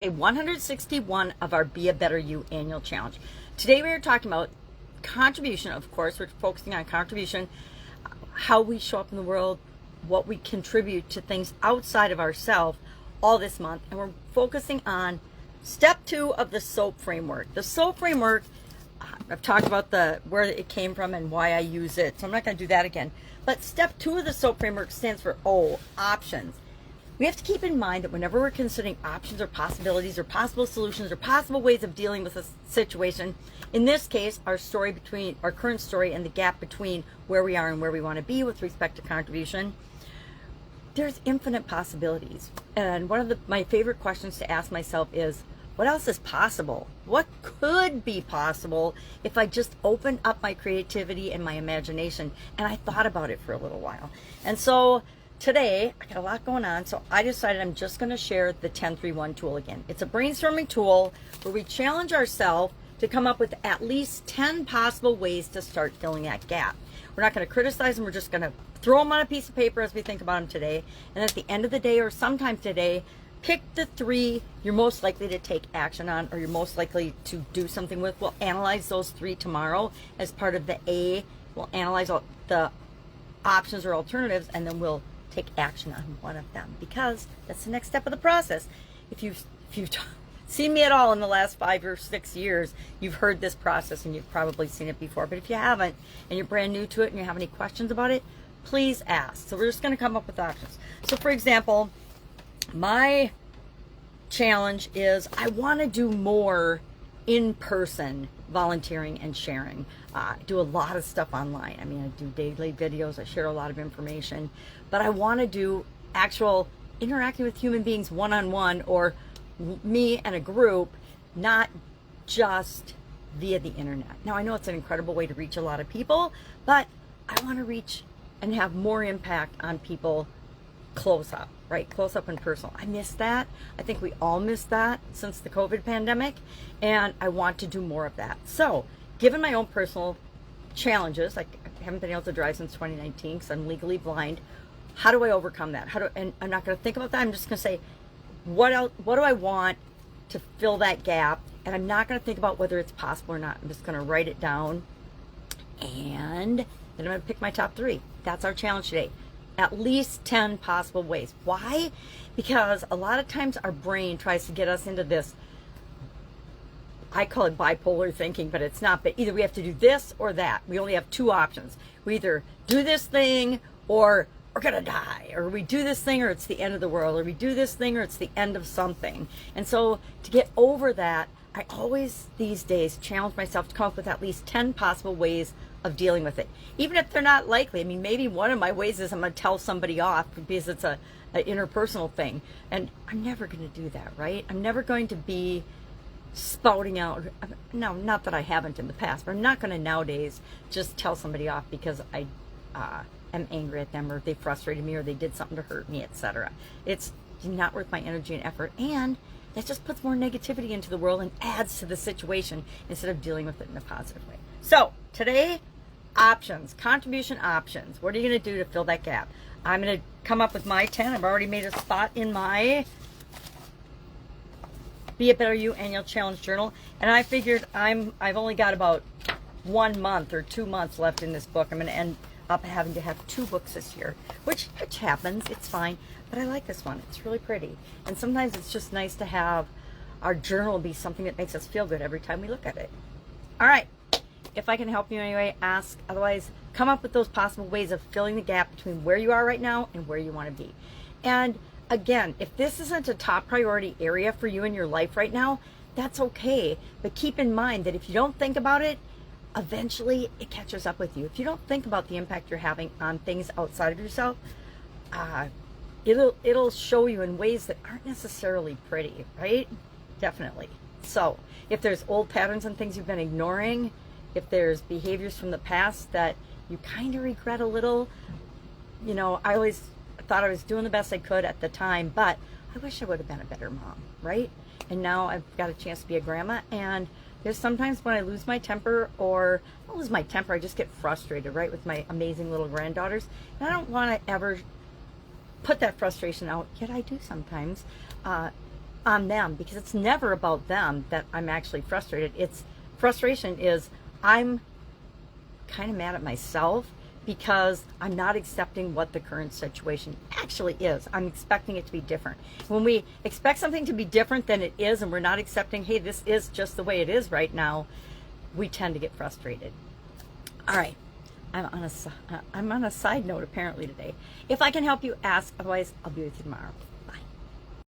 Day 161 of our Be a Better You annual challenge. Today we are talking about contribution. Of course, we're focusing on contribution, how we show up in the world, what we contribute to things outside of ourselves all this month. And we're focusing on step 2 of the SOAP framework. The SOAP framework, I've talked about where it came from and why I use it, so I'm not going to do that again. But step 2 of the SOAP framework stands for options. We have to keep in mind that whenever we're considering options or possibilities or possible solutions or possible ways of dealing with a situation, in this case, our story between our current story and the gap between where we are and where we want to be with respect to contribution, there's infinite possibilities. And one of my favorite questions to ask myself is, what else is possible? What could be possible if I just opened up my creativity and my imagination and I thought about it for a little while? And so today, I got a lot going on, so I decided I'm just going to share the 10-3-1 tool again. It's a brainstorming tool where we challenge ourselves to come up with at least 10 possible ways to start filling that gap. We're not going to criticize them, we're just going to throw them on a piece of paper as we think about them today. And at the end of the day, or sometime today, pick the 3 you're most likely to take action on or you're most likely to do something with. We'll analyze those 3 tomorrow as part of the A. We'll analyze all the options or alternatives, and then we'll take action on one of them, because that's the next step of the process. If you've seen me at all in the last 5 or 6 years, you've heard this process and you've probably seen it before. But if you haven't and you're brand new to it and you have any questions about it, please ask. So we're just going to come up with options. So for example, my challenge is I want to do more in-person volunteering and sharing. I do a lot of stuff online. I mean, I do daily videos, I share a lot of information, but I want to do actual interacting with human beings one-on-one, or me and a group, not just via the internet. Now, I know it's an incredible way to reach a lot of people, but I want to reach and have more impact on people close up, right? Close up and personal. I miss that. I think we all miss that since the COVID pandemic, and I want to do more of that. So, given my own personal challenges, like I haven't been able to drive since 2019 because I'm legally blind, how do I overcome that? And I'm not going to think about that. I'm just going to say, what else? What do I want to fill that gap? And I'm not going to think about whether it's possible or not. I'm just going to write it down, and then I'm going to pick my top 3. That's our challenge today. At least 10 possible ways. Why? Because a lot of times our brain tries to get us into this, I call it bipolar thinking, but it's not. But either we have to do this or that. We only have 2 options. We either do this thing or we're gonna die, or we do this thing or it's the end of the world, or we do this thing or it's the end of something. And so to get over that, I always these days challenge myself to come up with at least 10 possible ways of dealing with it, even if they're not likely. I mean, maybe one of my ways is I'm going to tell somebody off because it's an interpersonal thing, and I'm never going to do that, right? I'm never going to be spouting out. No, not that I haven't in the past, but I'm not going to nowadays just tell somebody off because I am angry at them, or they frustrated me, or they did something to hurt me, etc. It's not worth my energy and effort, and that just puts more negativity into the world and adds to the situation instead of dealing with it in a positive way. So today, options, contribution options. What are you going to do to fill that gap? I'm going to come up with my 10. I've already made a spot in my Be a Better You annual challenge journal, and I figured I've only got about 1 month or 2 months left in this book. I'm going to end up having to have 2 books this year, which happens. It's fine, but I like this one. It's really pretty, and sometimes it's just nice to have our journal be something that makes us feel good every time we look at it. All right. If I can help you anyway, ask. Otherwise, come up with those possible ways of filling the gap between where you are right now and where you want to be. And again, if this isn't a top priority area for you in your life right now, that's okay. But keep in mind that if you don't think about it, eventually it catches up with you. If you don't think about the impact you're having on things outside of yourself, it'll show you in ways that aren't necessarily pretty, right? Definitely. So if there's old patterns and things you've been ignoring, if there's behaviors from the past that you kind of regret a little, you know, I always thought I was doing the best I could at the time, but I wish I would have been a better mom, right? And now I've got a chance to be a grandma, and there's sometimes when I lose my temper, or I don't lose my temper, I just get frustrated, right, with my amazing little granddaughters, and I don't want to ever put that frustration out, yet I do sometimes. on them, because it's never about them that I'm actually frustrated. It's frustration is I'm kind of mad at myself because I'm not accepting what the current situation actually is. I'm expecting it to be different. When we expect something to be different than it is and we're not accepting, hey, this is just the way it is right now, we tend to get frustrated. All right. I'm on a side note apparently today. If I can help you, ask. Otherwise, I'll be with you tomorrow.